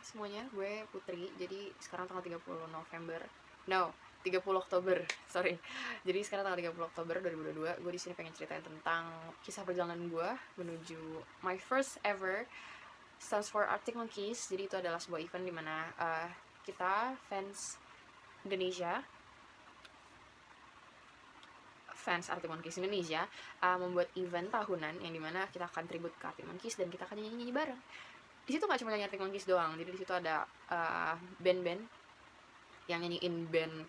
semuanya, gue Putri. Jadi sekarang tanggal 30 November. No, 30 Oktober. Sorry. Jadi sekarang tanggal 30 Oktober 2022, gue di sini pengen ceritain tentang kisah perjalanan gue menuju my first ever Stands for Arctic Monkeys. Jadi itu adalah sebuah event dimana kita Indonesia fans Arctic Monkeys Indonesia membuat event tahunan yang dimana kita akan tribute ke Arctic Monkeys dan kita akan nyanyi-nyanyi bareng. Di situ nggak cuma nyanyi Arctic Monkeys doang, jadi di situ ada band-band yang nyanyiin band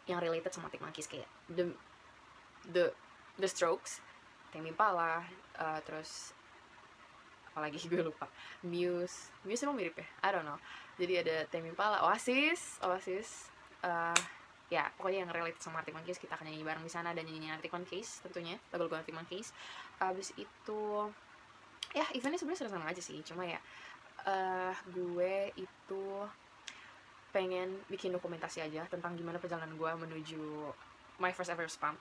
yang related sama Arctic Monkeys kayak the the Strokes, Tame Impala, terus apalagi gue lupa, Muse emang mirip ya, I don't know. Jadi ada Tame Impala, Oasis, ya pokoknya yang related sama Arctic Monkeys kita akan nyanyi bareng di sana dan nyanyi Arctic Monkeys tentunya, lagu-lagu Arctic Monkeys. Abis itu ya eventnya sebenarnya senang aja sih, cuma ya gue itu pengen bikin dokumentasi aja tentang gimana perjalanan gue menuju my first ever spam.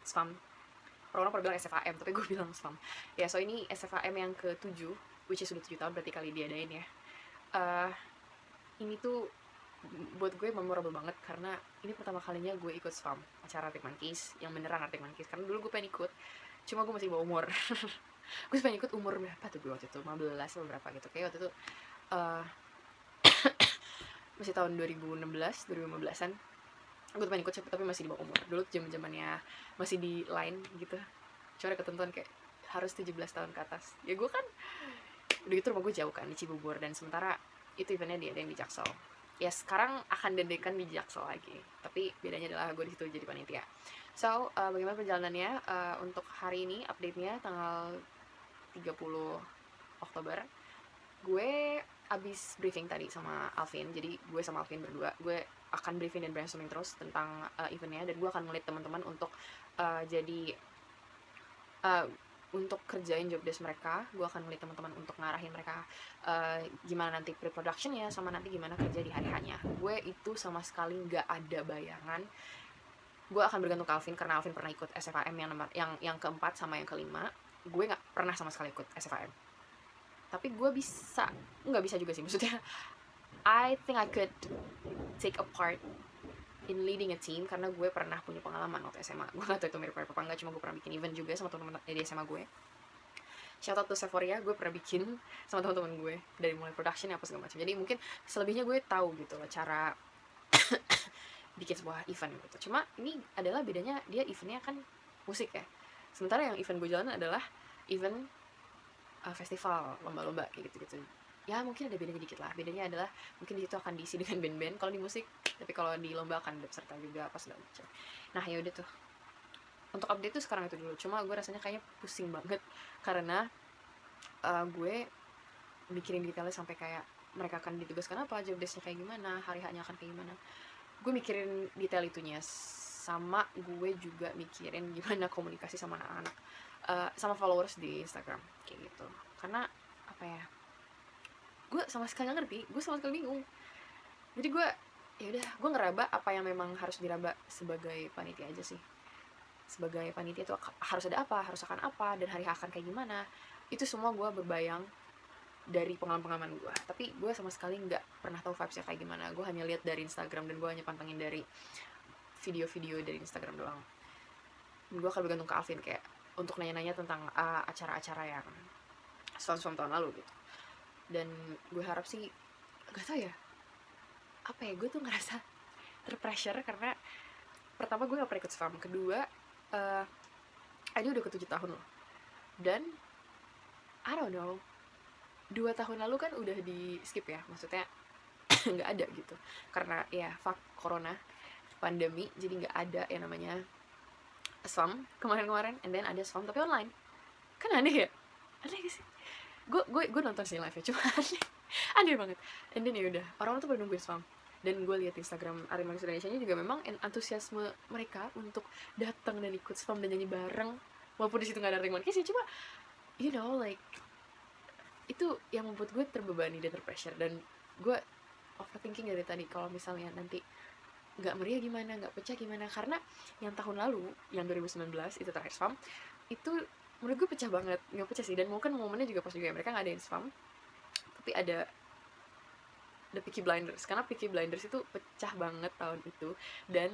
Orang pada bilang SFAM, tapi gue bilang spam. Ya, so ini SFAM yang ke-7, which is sudah 7 tahun berarti kali diadain ya. Ini tuh buat gue memorable banget karena ini pertama kalinya gue ikut spam, acara Arctic Monkeys, yang beneran Arctic Monkeys. Karena dulu gue pengen ikut, cuma gue masih di bawah umur. Gue pengen ikut umur berapa tuh gue waktu itu, 15 atau berapa gitu. Kayak waktu itu masih tahun 2015an. Gue tuh pengen ikut tapi masih di bawah umur. Dulu zaman-zamannya masih di line gitu, cuma ada ketentuan kayak harus 17 tahun ke atas. Ya gue kan udah gitu rumah gue jauh kan di Cibubur, dan sementara itu eventnya dia ada yang di Jaksel. Ya sekarang akan dendekan di Jaksel lagi, tapi bedanya adalah gue di situ jadi panitia. So bagaimana perjalanannya untuk hari ini, update-nya tanggal 30 Oktober. Gue abis briefing tadi sama Alvin, jadi gue sama Alvin berdua, gue akan briefing dan brainstorming terus tentang eventnya, dan gue akan ngelit teman-teman untuk untuk kerjain job desk mereka. Gue akan ngelit teman-teman untuk ngarahin mereka gimana nanti pre-production ya, sama nanti gimana kerja di hari-harinya. Gue itu sama sekali nggak ada bayangan. Gue akan bergantung ke Alvin karena Alvin pernah ikut SFAM yang keempat sama yang kelima. Gue nggak pernah sama sekali ikut SFAM, tapi gue nggak bisa juga sih, maksudnya I think I could take a part in leading a team karena gue pernah punya pengalaman waktu SMA. Gue gak tau itu mirip-mirip apa enggak, cuma gue pernah bikin event juga sama teman-teman di SMA gue. Shout out to Sephoria, gue pernah bikin sama teman-teman gue dari mulai production apa segala macam. Jadi mungkin selebihnya gue tahu gitu loh cara bikin sebuah event gitu. Cuma ini adalah bedanya, dia eventnya kan musik ya, sementara yang event gue jalan adalah event festival, lomba-lomba kayak gitu-gitu. Ya mungkin ada bedanya dikit lah. Bedanya adalah mungkin di situ akan diisi dengan band-band kalau di musik, tapi kalau di lomba akan ada peserta juga apa segala macam. Nah ya udah tuh, untuk update tuh sekarang itu dulu. Cuma gue rasanya kayaknya pusing banget karena gue mikirin detailnya sampai kayak mereka akan ditugaskan apa, job desknya kayak gimana, hari hanya akan kayak gimana. Gue mikirin detail itunya, sama gue juga mikirin gimana komunikasi sama anak-anak, sama followers di Instagram kayak gitu. Karena apa ya, gue sama sekali gak ngerti, gue sama sekali bingung. Jadi gue ya udah, gue ngeraba apa yang memang harus diraba sebagai panitia aja sih. Sebagai panitia tuh harus ada apa, harus akan apa, dan hari akan kayak gimana. Itu semua gue berbayang dari pengalaman gue, tapi gue sama sekali nggak pernah tahu vibesnya kayak gimana. Gue hanya lihat dari Instagram dan gue hanya pantengin dari video-video dari Instagram doang. Dan gue akan bergantung ke Alvin kayak untuk nanya-nanya tentang acara-acara yang tahun lalu gitu. Dan gue harap sih, gak tau ya, apa ya, gue tuh ngerasa terpressure karena pertama gue gak pernah ikut SFAM, kedua aja udah ke 7 tahun loh, dan I don't know, 2 tahun lalu kan udah di skip ya, maksudnya nggak ada gitu karena ya fuck corona, pandemi, jadi nggak ada yang namanya SFAM kemarin-kemarin, and then ada SFAM tapi online. Kan aneh ya, aneh gak sih? Gue nonton sih live ya, cuma aneh banget. And then ya udah, orang tuh pada nungguin SFAM, dan gue lihat Instagram Arema Indonesia nya juga memang antusiasme mereka untuk datang dan ikut SFAM dan nyanyi bareng, walaupun di situ nggak ada Arema sih, cuma you know like itu yang membuat gue terbebani dan terpressure, dan gue overthinking dari tadi kalau misalnya nanti nggak meriah gimana, nggak pecah gimana. Karena yang tahun lalu, yang 2019 itu terakhir SFAM, itu menurut gue pecah banget, nggak pecah sih, dan mungkin momennya juga pas juga ya, mereka nggak ada SFAM tapi ada The Peaky Blinders, karena Peaky Blinders itu pecah banget tahun itu, dan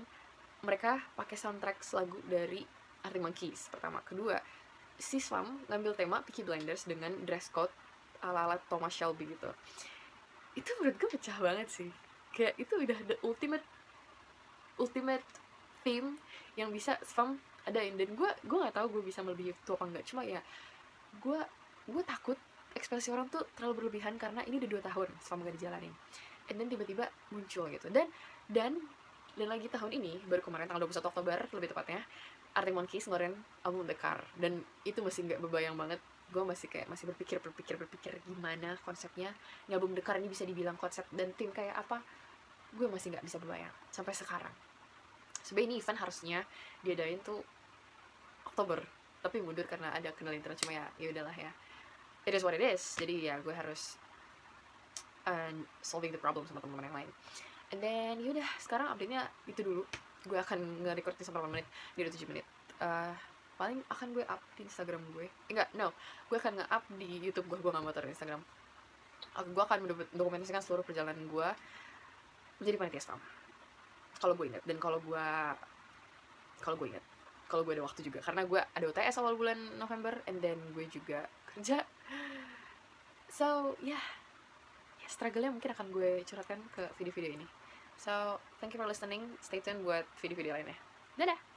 mereka pakai soundtrack lagu dari Arctic Monkeys pertama. Kedua, si Swam ngambil tema Peaky Blinders dengan dress code ala-ala Thomas Shelby gitu. Itu menurut gue pecah banget sih, kayak itu udah the ultimate theme yang bisa Swam adain. Dan gue nggak tahu gue bisa melebihi itu apa enggak, cuma ya gue takut ekspresi orang tuh terlalu berlebihan karena ini udah 2 tahun Swam gak dijalanin, and then tiba-tiba muncul gitu. Dan lagi tahun ini, baru kemarin tanggal 21 Oktober lebih tepatnya, Arctic Monkeys ngeluarin album The Car, dan itu masih nggak bebayang banget. Gue masih berpikir gimana konsepnya ngalbum The Car ini bisa dibilang konsep dan tim kayak apa. Gue masih nggak bisa bebayang sampai sekarang. Sebenarnya ini event harusnya diadain tuh Oktober, tapi mundur karena ada kendala internet. Cuma ya udahlah ya, it is what it is. Jadi ya gue harus solving the problem sama teman-teman yang lain. And then yaudah, sekarang update-nya itu dulu. Gue akan nge-record ini sampai 8 menit, dia udah 7 menit. Paling akan gue up di Instagram gue. Gue akan nge-up di YouTube gue gak mau taruh di Instagram. Gue akan mendokumentasikan seluruh perjalanan gue menjadi panitia spam, kalau gue ingat, dan kalau gue ada waktu juga, karena gue ada UTS awal bulan November, and then gue juga kerja. So struggle-nya mungkin akan gue curhatkan ke video-video ini. So thank you for listening, stay tuned buat video-video lainnya. Dadah.